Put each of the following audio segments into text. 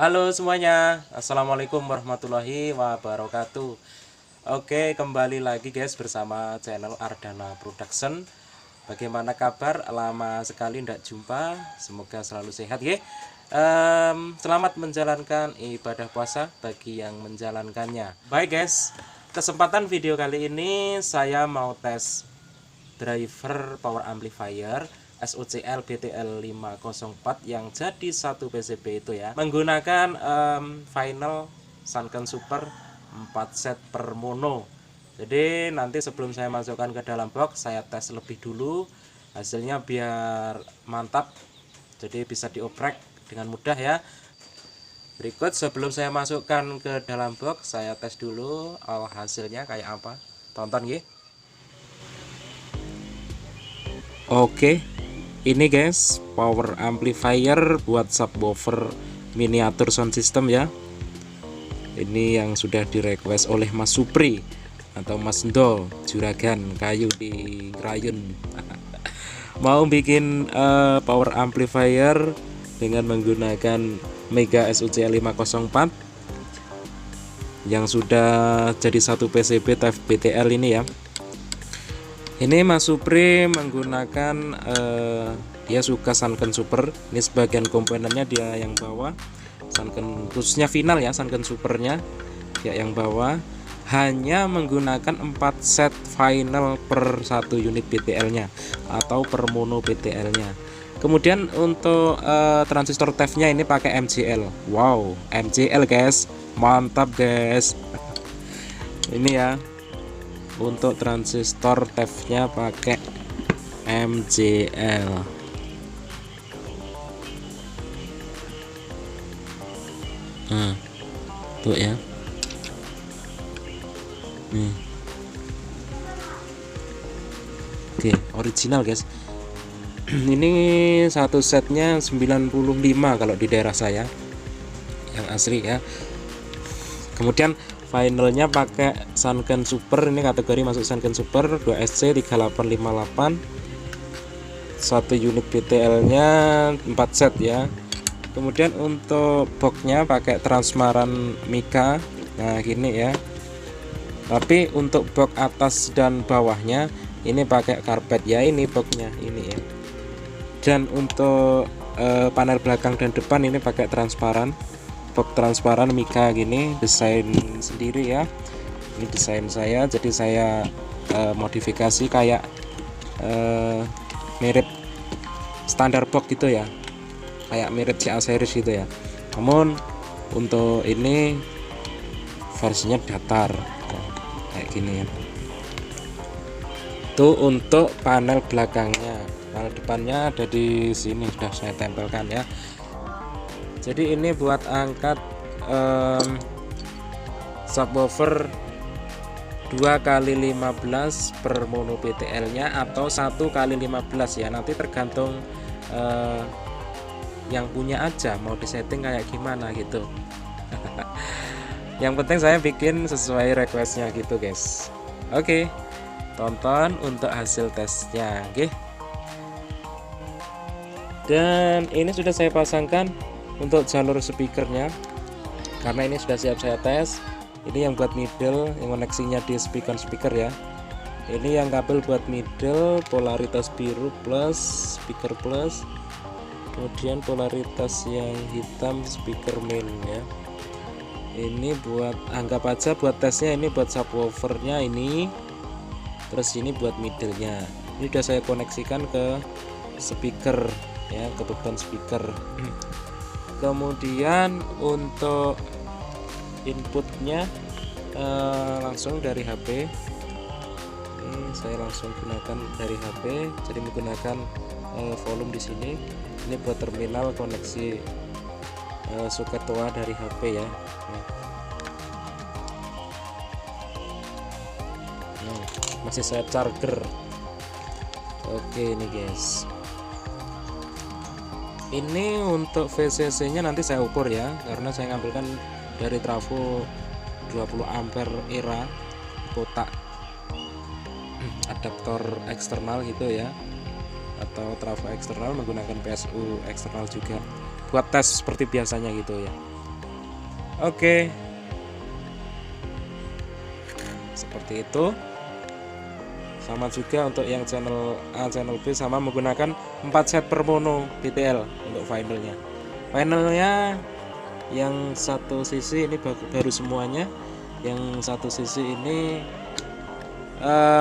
Halo semuanya, Assalamualaikum warahmatullahi wabarakatuh. Oke, kembali lagi guys bersama channel Ardana Production. Bagaimana kabar? Lama sekali tidak jumpa. Semoga selalu sehat ya. Selamat menjalankan ibadah puasa bagi yang menjalankannya. Baik guys, kesempatan video kali ini saya mau tes driver power amplifier SOCL BTL 504 yang jadi satu PCB itu ya, menggunakan final Sunken Super 4 set per mono. Jadi nanti sebelum saya masukkan ke dalam box, saya tes lebih dulu hasilnya biar mantap, jadi bisa dioprek dengan mudah ya. Berikut sebelum saya masukkan ke dalam box, saya tes dulu hasilnya kayak apa. Tonton ya. Oke, ini guys power amplifier buat subwoofer miniatur sound system ya. Ini yang sudah di request oleh Mas Supri atau Mas Ndo Juragan Kayu di Rayun. Mau bikin power amplifier dengan menggunakan Mega SOCL 504 yang sudah jadi satu PCB TF BTL ini ya. Ini Mas Supri menggunakan dia suka Sunken Super. Ini sebagian komponennya dia yang bawah, Sunken khususnya final ya, Sunken Supernya dia yang bawah, hanya menggunakan 4 set final per 1 unit BTL nya atau per mono BTL nya. Kemudian untuk transistor TEF nya ini pakai MJL. Wow, MJL guys, mantap guys. Ini ya, untuk transistor TEF nya pakai MJL. Nah, tuh ya. Nih. Oke, original guys. Ini satu setnya 95 kalau di daerah saya, yang asli ya. Kemudian finalnya pakai Sunken Super, ini kategori masuk Sunken Super 2SC 3858, satu unit BTL nya 4 set ya. Kemudian untuk boxnya pakai transparan Mika, nah gini ya. Tapi untuk box atas dan bawahnya ini pakai karpet ya, ini boxnya ini ya. Dan untuk panel belakang dan depan ini pakai transparan, box transparan Mika gini, desain sendiri ya. Ini desain saya, jadi saya modifikasi kayak mirip standar box gitu ya, kayak mirip CA series gitu ya. Namun untuk ini versinya datar kayak gini ya. Itu untuk panel belakangnya. Panel depannya ada di sini, sudah saya tempelkan ya. Jadi ini buat angkat subwoofer 2x15 per mono BTL nya atau 1x15 ya, nanti tergantung yang punya aja mau disetting kayak gimana gitu. Yang penting saya bikin sesuai requestnya gitu guys. Oke, tonton untuk hasil tesnya. Oke. Dan ini sudah saya pasangkan untuk jalur speakernya, karena ini sudah siap saya tes. Ini yang buat middle, yang koneksinya di speaker ya. Ini yang kabel buat middle, polaritas biru plus, speaker plus. Kemudian polaritas yang hitam speaker main ya. Ini buat, anggap aja buat tesnya, ini buat subwoofernya ini. Terus ini buat middlenya. Ini sudah saya koneksikan ke speaker ya, ke beban speaker. Kemudian untuk inputnya langsung dari HP. Ini saya langsung gunakan dari HP, jadi menggunakan volume di sini. Ini buat terminal koneksi soket tua dari HP ya. Nah, masih saya charger. Oke ini guys. Ini untuk VCC nya nanti saya ukur ya, karena saya ngambilkan dari trafo 20 ampere era kotak adaptor eksternal gitu ya, atau trafo eksternal menggunakan PSU eksternal juga buat tes seperti biasanya gitu ya. Oke, seperti itu. Sama juga untuk yang channel A, channel B, sama menggunakan 4 set per mono BTL untuk finalnya. Finalnya yang satu sisi ini baru semuanya, yang satu sisi ini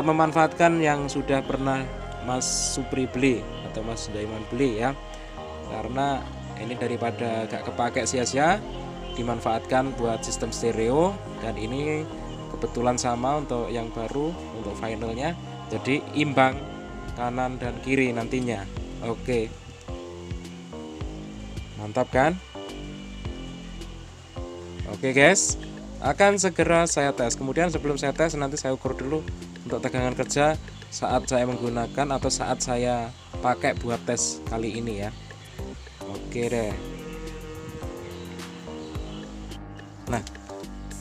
memanfaatkan yang sudah pernah Mas Supri beli atau Mas Daiman beli ya, karena ini daripada gak kepake sia-sia, dimanfaatkan buat sistem stereo. Dan ini kebetulan sama untuk yang baru untuk finalnya, jadi imbang kanan dan kiri nantinya. Oke, mantap kan? Oke guys, akan segera saya tes. Kemudian sebelum saya tes, nanti saya ukur dulu untuk tegangan kerja saat saya menggunakan atau saat saya pakai buat tes kali ini ya. Oke deh. Nah,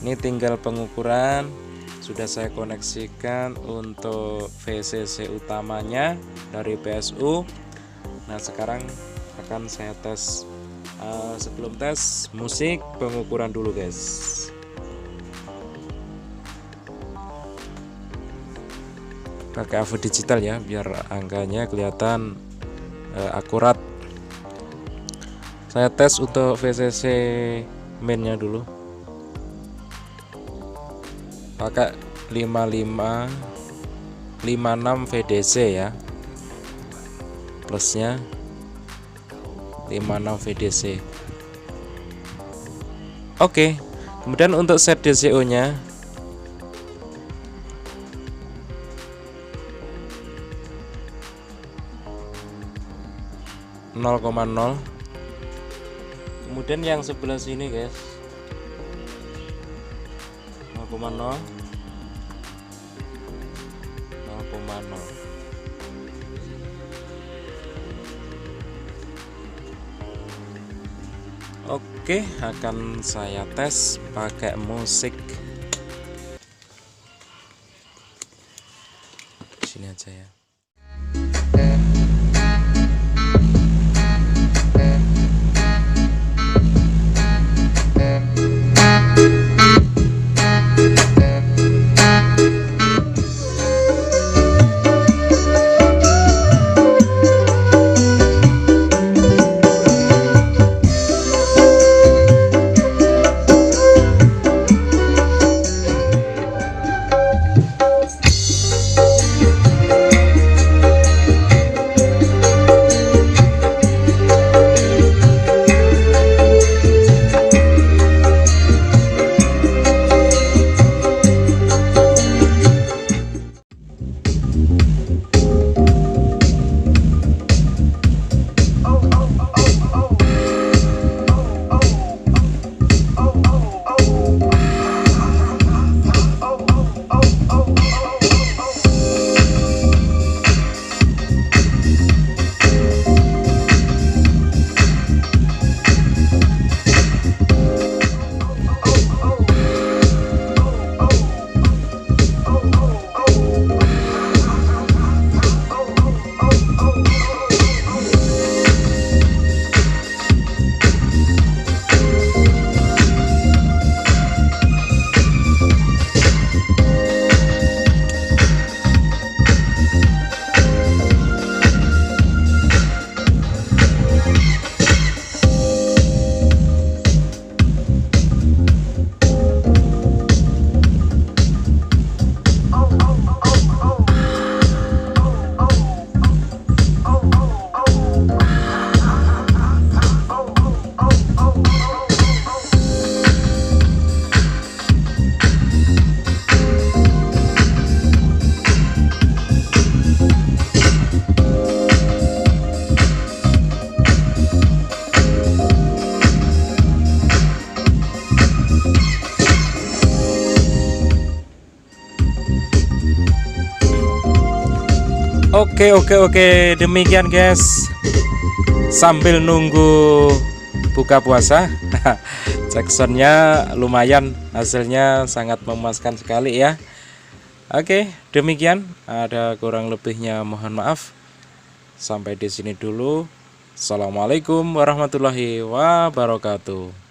ini tinggal pengukuran. Sudah saya koneksikan untuk VCC utamanya dari PSU. Nah, sekarang akan saya tes. Sebelum tes musik, pengukuran dulu guys. Pakai AV digital ya, biar angkanya kelihatan akurat. Saya tes untuk VCC mainnya dulu, pakai 56 VDC ya, plusnya 56 VDC. Oke, kemudian untuk set DCO nya (0,0). Kemudian yang sebelah sini guys 0,0. Oke, akan saya tes pakai musik. Sini aja ya. Oke, demikian guys, sambil nunggu buka puasa. Cek soundnya lumayan, hasilnya sangat memuaskan sekali ya. Oke, demikian, ada kurang lebihnya mohon maaf. Sampai di sini dulu. Assalamualaikum warahmatullahi wabarakatuh.